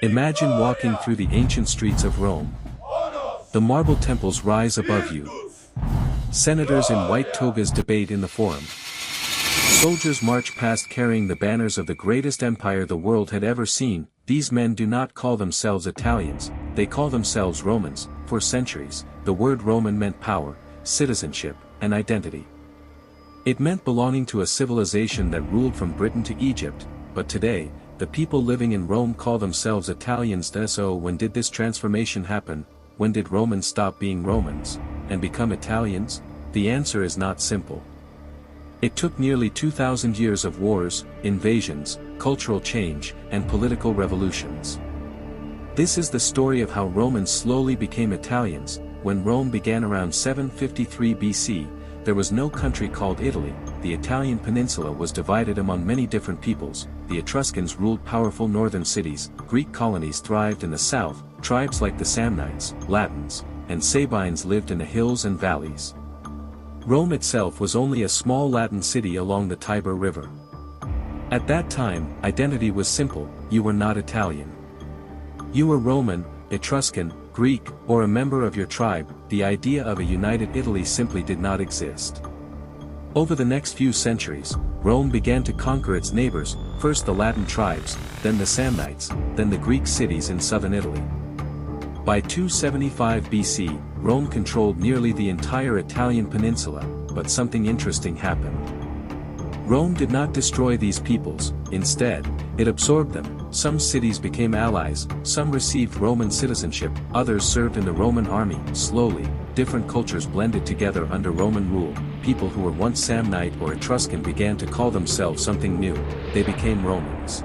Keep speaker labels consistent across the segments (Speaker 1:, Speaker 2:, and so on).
Speaker 1: Imagine walking through the ancient streets of Rome. The marble temples rise above you. Senators in white togas debate in the Forum. Soldiers march past carrying the banners of the greatest empire the world had ever seen. These men do not call themselves Italians, they call themselves Romans. For centuries, the word Roman meant power, citizenship, and identity. It meant belonging to a civilization that ruled from Britain to Egypt, but today, the people living in Rome call themselves Italians. So when did this transformation happen? When did Romans stop being Romans, and become Italians? The answer is not simple. It took nearly 2,000 years of wars, invasions, cultural change, and political revolutions. This is the story of how Romans slowly became Italians. When Rome began around 753 BC, there was no country called Italy. The Italian peninsula was divided among many different peoples. The Etruscans ruled powerful northern cities, Greek colonies thrived in the south, tribes like the Samnites, Latins, and Sabines lived in the hills and valleys. Rome itself was only a small Latin city along the Tiber River. At that time, identity was simple: you were not Italian. You were Roman, Etruscan, Greek, or a member of your tribe. The idea of a united Italy simply did not exist. Over the next few centuries, Rome began to conquer its neighbors, first the Latin tribes, then the Samnites, then the Greek cities in southern Italy. By 275 BC, Rome controlled nearly the entire Italian peninsula, but something interesting happened. Rome did not destroy these peoples, instead, it absorbed them. Some cities became allies, some received Roman citizenship, others served in the Roman army. Slowly, different cultures blended together under Roman rule. People who were once Samnite or Etruscan began to call themselves something new. They became Romans.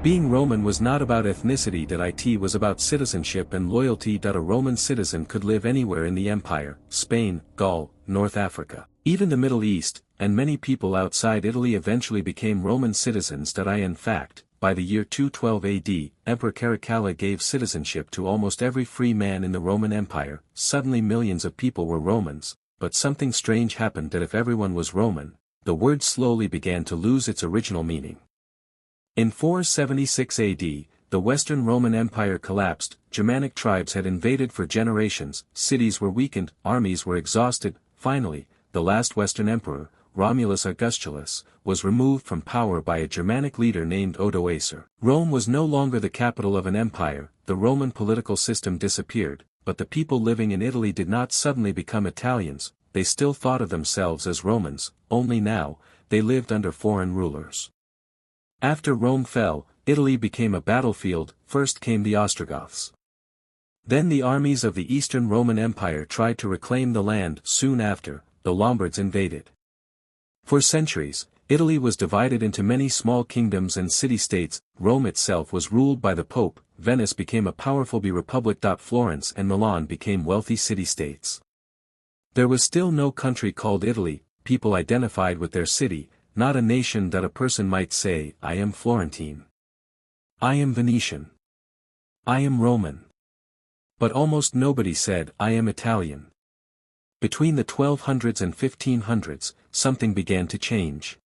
Speaker 1: Being Roman was not about ethnicity. It was about citizenship and loyalty. A Roman citizen could live anywhere in the empire: Spain, Gaul, North Africa, even the Middle East, and many people outside Italy eventually became Roman citizens. In fact, by the year 212 AD, Emperor Caracalla gave citizenship to almost every free man in the Roman Empire. Suddenly millions of people were Romans, but something strange happened. If everyone was Roman, the word slowly began to lose its original meaning. In 476 AD, the Western Roman Empire collapsed. Germanic tribes had invaded for generations, cities were weakened, armies were exhausted. Finally, the last Western emperor, Romulus Augustulus, was removed from power by a Germanic leader named Odoacer. Rome was no longer the capital of an empire. The Roman political system disappeared, but the people living in Italy did not suddenly become Italians. They still thought of themselves as Romans, only now, they lived under foreign rulers. After Rome fell, Italy became a battlefield. First came the Ostrogoths. Then the armies of the Eastern Roman Empire tried to reclaim the land. Soon after, the Lombards invaded. For centuries, Italy was divided into many small kingdoms and city-states. Rome itself was ruled by the Pope. Venice became a powerful republic. Florence and Milan became wealthy city-states. There was still no country called Italy. People identified with their city, not a nation. A person might say, I am Florentine. I am Venetian. I am Roman. But almost nobody said, I am Italian. Between the 1200s and 1500s, something began to change.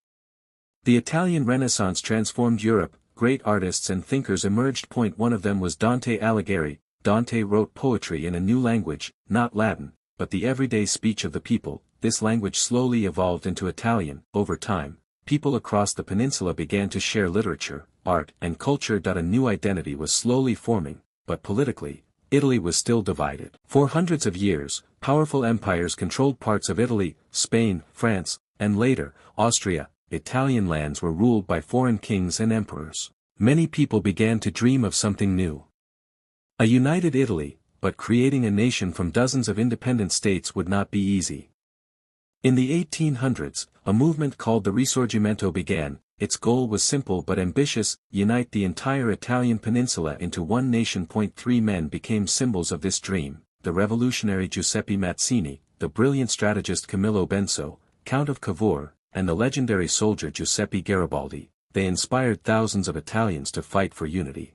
Speaker 1: The Italian Renaissance transformed Europe. Great artists and thinkers emerged. One of them was Dante Alighieri. Dante wrote poetry in a new language, not Latin, but the everyday speech of the people. This language slowly evolved into Italian. Over time, people across the peninsula began to share literature, art, and culture. A new identity was slowly forming, but politically, Italy was still divided. For hundreds of years, powerful empires controlled parts of Italy. Spain, France, and later, Austria. Italian lands were ruled by foreign kings and emperors. Many people began to dream of something new. A united Italy, but creating a nation from dozens of independent states would not be easy. In the 1800s, a movement called the Risorgimento began. Its goal was simple but ambitious: unite the entire Italian peninsula into one nation. 3 men became symbols of this dream: the revolutionary Giuseppe Mazzini, the brilliant strategist Camillo Benso, Count of Cavour, and the legendary soldier Giuseppe Garibaldi. They inspired thousands of Italians to fight for unity.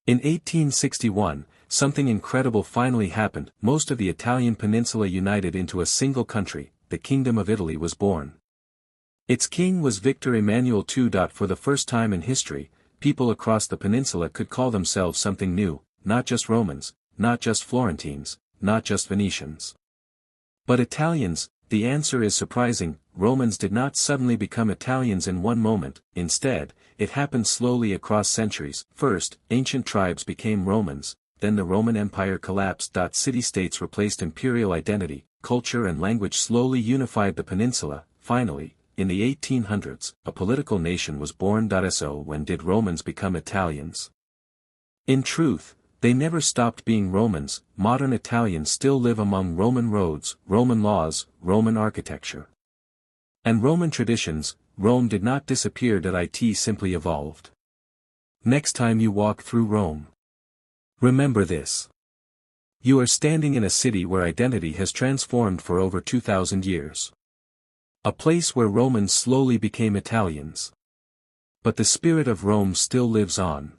Speaker 1: In 1861, something incredible finally happened. Most of the Italian peninsula united into a single country. The Kingdom of Italy was born. Its king was Victor Emmanuel II. For the first time in history, people across the peninsula could call themselves something new, not just Romans, not just Florentines, not just Venetians. But Italians. The answer is surprising. Romans did not suddenly become Italians in one moment. Instead, it happened slowly across centuries. First, ancient tribes became Romans, then the Roman Empire collapsed. City-states replaced imperial identity, culture and language slowly unified the peninsula. Finally, in the 1800s, a political nation was born. So when did Romans become Italians? In truth, they never stopped being Romans. Modern Italians still live among Roman roads, Roman laws, Roman architecture, and Roman traditions. Rome did not disappear. It simply evolved. Next time you walk through Rome, remember this. You are standing in a city where identity has transformed for over 2,000 years. A place where Romans slowly became Italians. But the spirit of Rome still lives on.